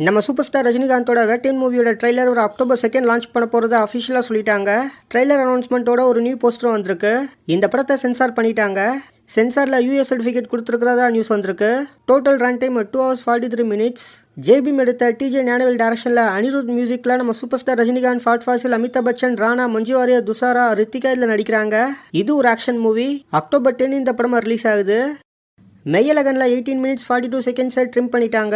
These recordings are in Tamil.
நம்ம சூப்பர் ஸ்டார் ரஜினிகாந்தோட வேட்டையன் மூவியோட ட்ரெய்லர் ஒரு அக்டோபர் 2 லான்ச் பண்ண போகிறத அஃபிஷியலாக சொல்லிட்டாங்க. ட்ரெய்லர் அனௌன்ஸ்மெண்ட்டோட ஒரு நியூ போஸ்டர் வந்திருக்கு. இந்த படத்தை சென்சார் பண்ணிட்டாங்க. சென்சாரில் யூஎஸ் சர்டிஃபிகேட் கொடுத்துருக்கிறதா நியூஸ் வந்திருக்கு. Total run time 2 hours 43 minutes. JBM எடுத்த டிஜே ஞானவேல் டைரக்ஷனில் அனிருத் மியூசிக்கில் நம்ம சூப்பர் ஸ்டார் ரஜினிகாந்த், ஃபஹத் ஃபாசில், அமிதாப் பச்சன், ராணா, மஞ்சு வாரியர், துஷாரா, ரித்திகா இதில் நடிக்கிறாங்க. இது ஒரு ஆக்ஷன் மூவி. அக்டோபர் 10 இந்த படம் ரிலீஸ் ஆகுது. மெய்யலகனில் 18 minutes 42 seconds ட்ரிம் பண்ணிட்டாங்க.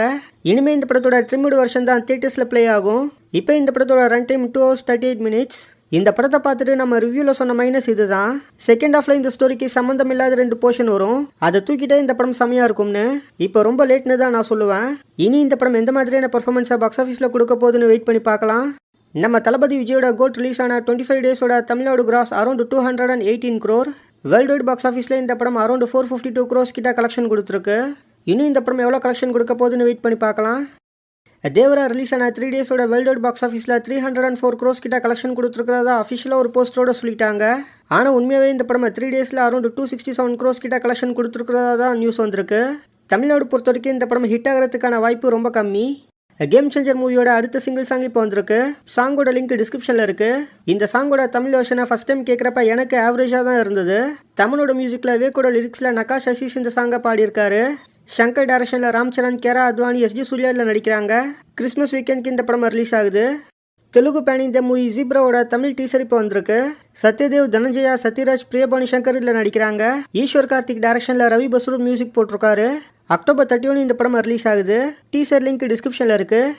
இனிமேல் இந்த படத்தோட ட்ரிம்டு வெர்ஷன் தான் தியேட்டர்ஸில் ப்ளே ஆகும். இப்போ இந்த படத்தோட ரன் டைம் 2 hours 38 minutes. இந்த படத்தை பார்த்துட்டு நம்ம ரிவ்யூவில் சொன்ன மைனஸ் இதுதான். செகண்ட் ஹாஃப்ல இந்த ஸ்டோரிக்கு சம்மந்தம் இல்லாத 2 போர்ஷன் வரும். அதை தூக்கிட்டே இந்த படம் செமையாக இருக்கும்னு. இப்போ ரொம்ப லேட்னு தான் நான் சொல்லுவேன். இனி இந்த படம் எந்த மாதிரியான பர்ஃபார்மன்ஸை பாக்ஸ் ஆஃபீஸில் கொடுக்க போகுதுன்னு வெயிட் பண்ணி பார்க்கலாம். நம்ம தளபதி விஜயோட கோட் ரிலீஸ் ஆன 25 டேஸோட Tamil Nadu gross around 218 crore. World wide box ஆஃபீஸில் இந்த படம் அரௌண்ட் 452 crores கிட்ட கலெக்ஷன் கொடுத்துருக்கு. இன்னும் இந்த படம் எவ்வளோ கலெக்ஷன் கொடுக்க போகுதுன்னு வெயிட் பண்ணி பார்க்கலாம். தேவரா ரிலீஸ் ஆன 3 டேஸோட வேர்ல்டு வைட் பாக்ஸ் ஆஃபீஸில் 304 crores கிட்ட கலெக்ஷன் கொடுத்துருக்கிறதா அஃபிஷியலாக ஒரு போஸ்டரோட சொல்லிட்டாங்க. ஆனால் உண்மையாகவே இந்த படம் 3 டேஸில் அரௌண்ட் 267 crores கிட்ட கலெக்ஷன் கொடுத்துருக்கிறதா தான் நியூஸ் வந்திருக்கு. தமிழ்நாடு பொறுத்த வரைக்கும் இந்த படம் ஹிட் ஆகிறதுக்கான வாய்ப்பு ரொம்ப கம்மி. கேம் சேஞ்சர் மூவியோட அடுத்த சிங்கிள் சாங் இப்போ வந்திருக்கு. சாங்கோட லிங்க் டிஸ்கிரிப்ஷனில் இருக்குது. இந்த சாங்கோட தமிழ் வெர்ஷனை ஃபஸ்ட் டைம் கேட்குறப்ப எனக்கு ஆவரேஜாக தான் இருந்தது. தமிழோட மியூசிக்கில் வேக்கோட லிரிக்ஸில் நகாஷ் அசீஸ் இந்த சாங்கை பாடியிருக்காரு. ஷங்கர் டைரக்ஷனில் ராம்சரண், கேரா அத்வானி, எஸ்ஜி சூர்யா இதில் நடிக்கிறாங்க. கிறிஸ்மஸ் வீக்கெண்ட்க்கு இந்த படம் ரிலீஸ் ஆகுது. தெலுங்கு பேன் இந்த மூவி ஜீப்ராவோட தமிழ் டீசர் இப்போ வந்திருக்கு. சத்யதேவ், தனஞ்சயா, சத்யராஜ், பிரியபாணி சங்கர் இதில் நடிக்கிறாங்க. ஈஸ்வர் கார்த்திக் டைரக்ஷனில் ரவி பஸ்ரூ மியூசிக் போட்டிருக்காரு. அக்டோபர் 31 இந்த படம் ரிலீஸ் ஆகுது. டீசர் லிங்க் டிஸ்கிரிப்ஷனில் இருக்குது.